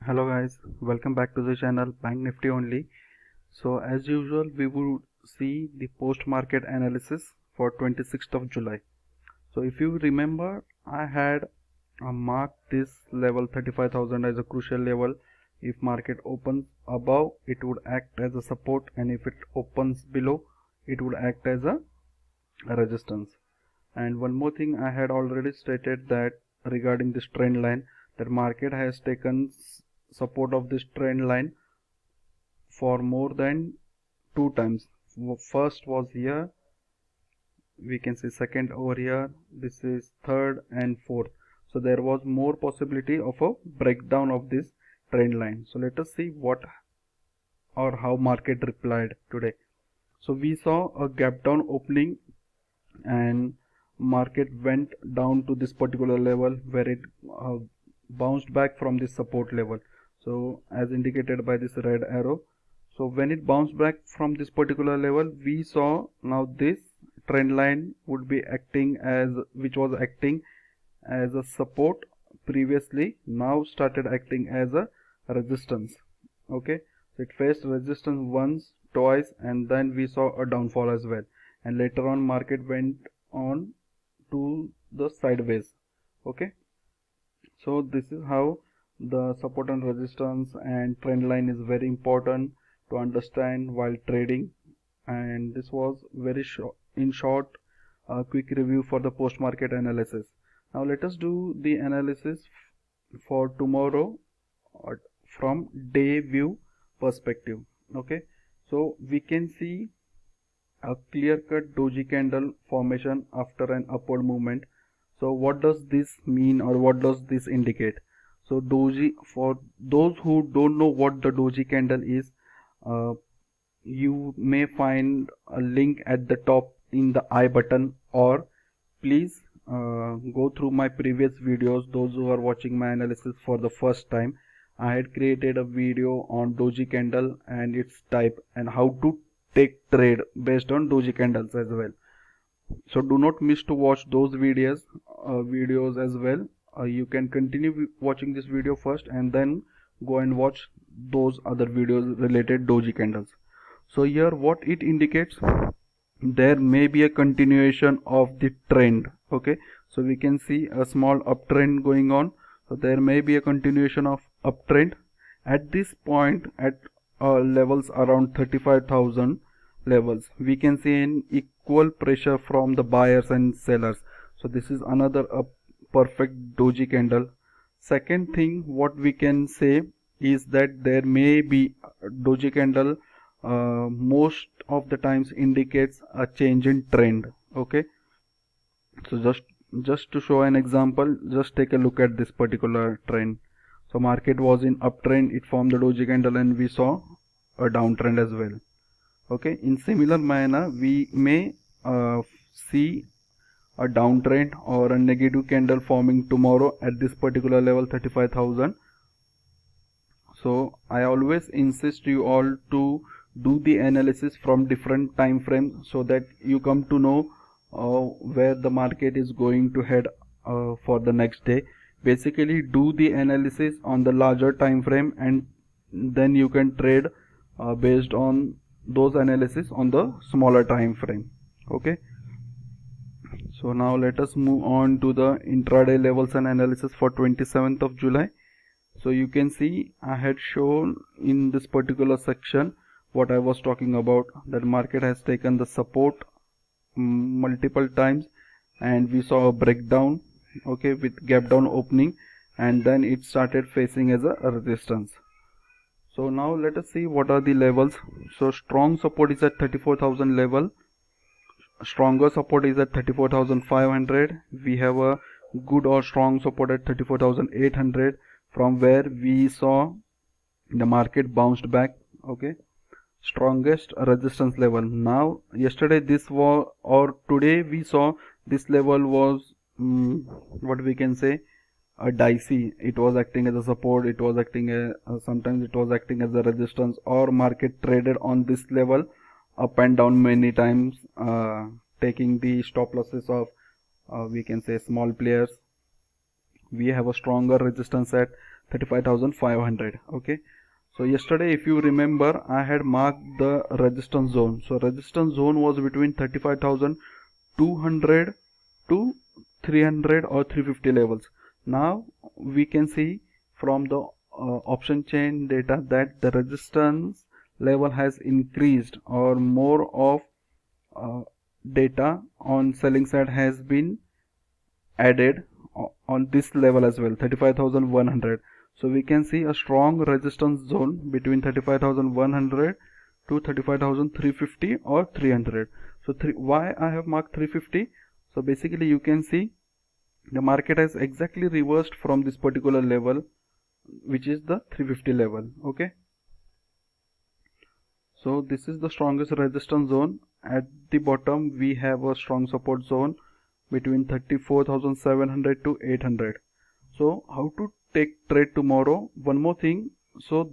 Hello guys, welcome back to the channel Bank Nifty only. So as usual we will see the post market analysis for 26th of July. So if you remember, I had marked this level 35,000 as a crucial level. If market opens above, it would act as a support, and if it opens below, it would act as a resistance. And one more thing, I had already stated that regarding this trend line, that market has taken support of this trend line for more than two times. First was here, we can see second over here, this is third and fourth. So there was more possibility of a breakdown of this trend line. So let us see what or how market replied today. So we saw a gap down opening and market went down to this particular level where it bounced back from this support level. So as indicated by this red arrow, so when it bounced back from this particular level, we saw now this trend line would be acting as, which was acting as a support previously, now started acting as a resistance. Okay, so it faced resistance once, twice, and then we saw a downfall as well, and later on market went on to the sideways. Okay, so this is how the support and resistance and trend line is very important to understand while trading. And this was very short, in short, a quick review for the post market analysis. Now let us do the analysis for tomorrow from day view perspective. Okay, so we can see a clear cut doji candle formation after an upward movement. So what does this mean, or what does this indicate? So doji, for those who don't know what the doji candle is, you may find a link at the top in the I button, or please go through my previous videos. Those who are watching my analysis for the first time, I had created a video on doji candle and its type and how to take trade based on doji candles as well. So do not miss to watch those videos as well. You can continue watching this video first and then go and watch those other videos related doji candles. So here what it indicates, there may be a continuation of the trend. Okay, so we can see a small uptrend going on, so there may be a continuation of uptrend at this point at levels around 35,000 levels. We can see an equal pressure from the buyers and sellers. So this is another a perfect doji candle. Second thing what we can say is that there may be doji candle most of the times indicates a change in trend. Okay, so just to show an example, just take a look at this particular trend. So market was in uptrend, it formed the doji candle and we saw a downtrend as well. Okay, in similar manner we may see a downtrend or a negative candle forming tomorrow at this particular level 35,000. So I always insist you all to do the analysis from different time frames so that you come to know where the market is going to head for the next day. Basically do the analysis on the larger time frame and then you can trade based on those analysis on the smaller time frame. Okay, so now let us move on to the intraday levels and analysis for 27th of July. So you can see I had shown in this particular section what I was talking about, that market has taken the support multiple times and we saw a breakdown, okay, with gap down opening, and then it started facing as a resistance. So now let us see what are the levels. So strong support is at 34,000 level, stronger support is at 34,500. We have a good or strong support at 34,800, from where we saw the market bounced back. Okay, strongest resistance level. Now yesterday this was, or today we saw this level was what we can say, a dicey. It was acting as a support, it was acting as sometimes it was acting as a resistance, or market traded on this level up and down many times, taking the stop losses of we can say small players. We have a stronger resistance at 35,500. Okay, so yesterday, if you remember, I had marked the resistance zone. So resistance zone was between 35,200 to 300 or 350 levels. Now we can see from the option chain data that the resistance level has increased, or more of data on selling side has been added on this level as well, 35,100. So we can see a strong resistance zone between 35,100 to 35,350 or 300. So why I have marked 350? So basically you can see the market has exactly reversed from this particular level, which is the 350 level. Okay, so this is the strongest resistance zone. At the bottom we have a strong support zone between 34,700 to 800. So how to take trade tomorrow? One more thing. So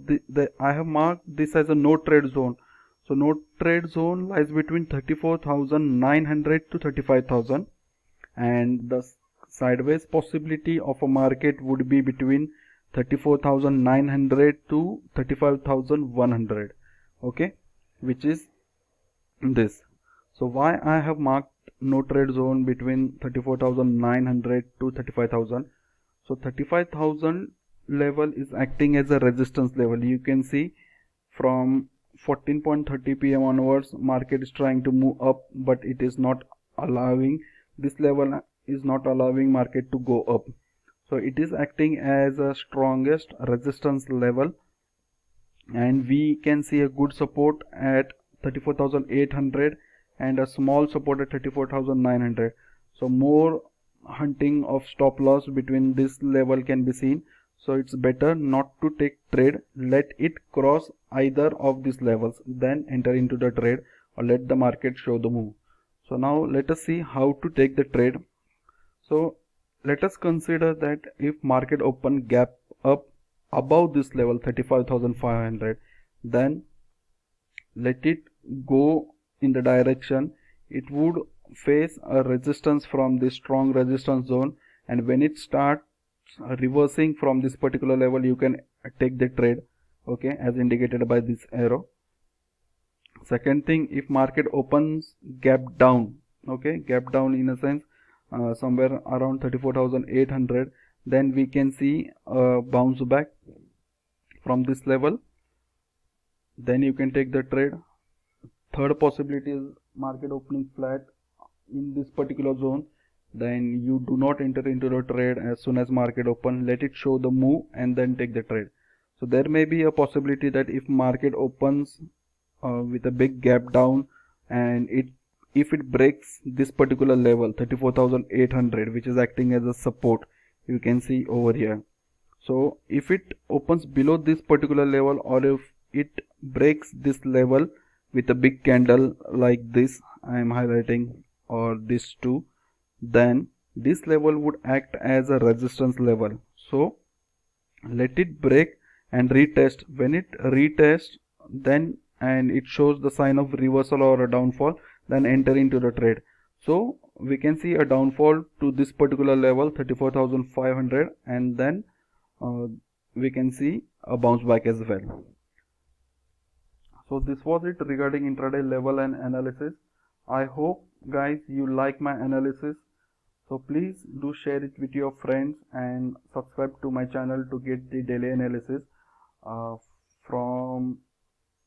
I have marked this as a no trade zone. So no trade zone lies between 34,900 to 35,000, and the sideways possibility of a market would be between 34,900 to 35,100. Okay, which is this. So why I have marked no trade zone between 34,900 to 35,000? So 35,000 level is acting as a resistance level. You can see from 14:30 p.m. onwards, market is trying to move up, but it is not allowing, this level is not allowing market to go up. So it is acting as a strongest resistance level, and we can see a good support at 34,800 and a small support at 34,900. So more hunting of stop loss between this level can be seen. So it's better not to take trade. Let it cross either of these levels, then enter into the trade, or let the market show the move. So now let us see how to take the trade. So let us consider that if market open gap up above this level 35,500, then let it go in the direction it would face a resistance from this strong resistance zone, and when it starts reversing from this particular level, you can take the trade. Okay, as indicated by this arrow. Second thing, if market opens gap down, okay, gap down in a sense somewhere around 34,800, then we can see a bounce back from this level, then you can take the trade. Third possibility is market opening flat in this particular zone, then you do not enter into the trade as soon as market open. Let it show the move and then take the trade. So there may be a possibility that if market opens with a big gap down, and if it breaks this particular level 34,800, which is acting as a support, you can see over here. So if it opens below this particular level, or if it breaks this level with a big candle like this I am highlighting, or this too, then this level would act as a resistance level. So let it break and retest. When it retests, then and it shows the sign of reversal or a downfall, then enter into the trade. So we can see a downfall to this particular level 34,500, and then we can see a bounce back as well. So this was it regarding intraday level and analysis. I hope guys you like my analysis. So please do share it with your friends and subscribe to my channel to get the daily analysis. From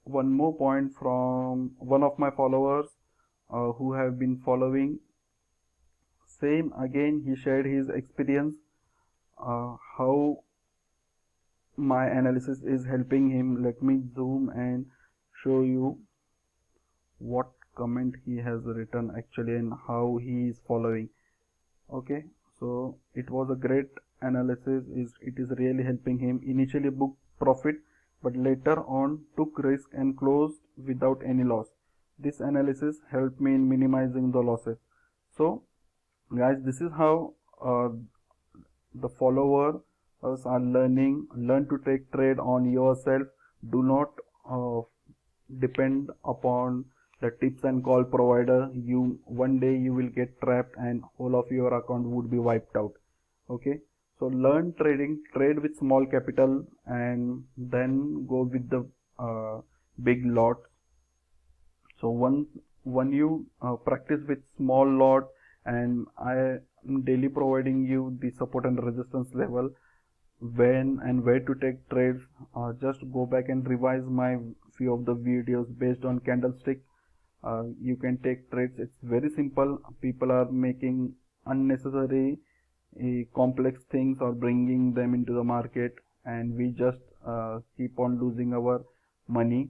one more point from one of my followers who have been following, same again he shared his experience, how my analysis is helping him. Let me zoom and show you what comment he has written actually and how he is following. Okay, so it was a great analysis. It is really helping him. Initially booked profit, but later on took risk and closed without any loss. This analysis helped me in minimizing the losses. So guys, this is how the followers are learn to take trade on yourself. Do not depend upon the tips and call provider. One day you will get trapped and whole of your account would be wiped out. Okay, So learn trading, trade with small capital, and then go with the big lot. So when you practice with small lot, and I am daily providing you the support and resistance level, when and where to take trades, just go back and revise my few of the videos based on candlestick. You can take trades. It's very simple. People are making unnecessary complex things or bringing them into the market, and we just keep on losing our money.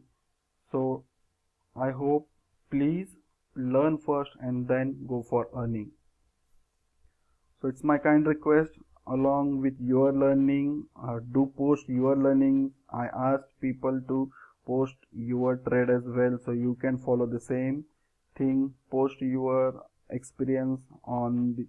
So I hope, please learn first and then go for earning. So it's my kind request, along with your learning, do post your learning. I asked people to post your trade as well, so you can follow the same thing. Post your experience on the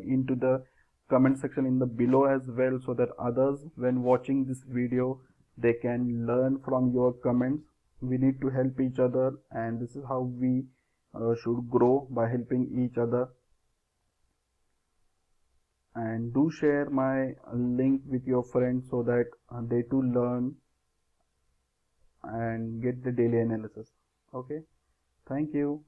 into the comment section in the below as well, so that others, when watching this video, they can learn from your comments. We need to help each other, and this is how we should grow, by helping each other. And do share my link with your friends, so that they too learn and get the daily analysis. Okay, thank you.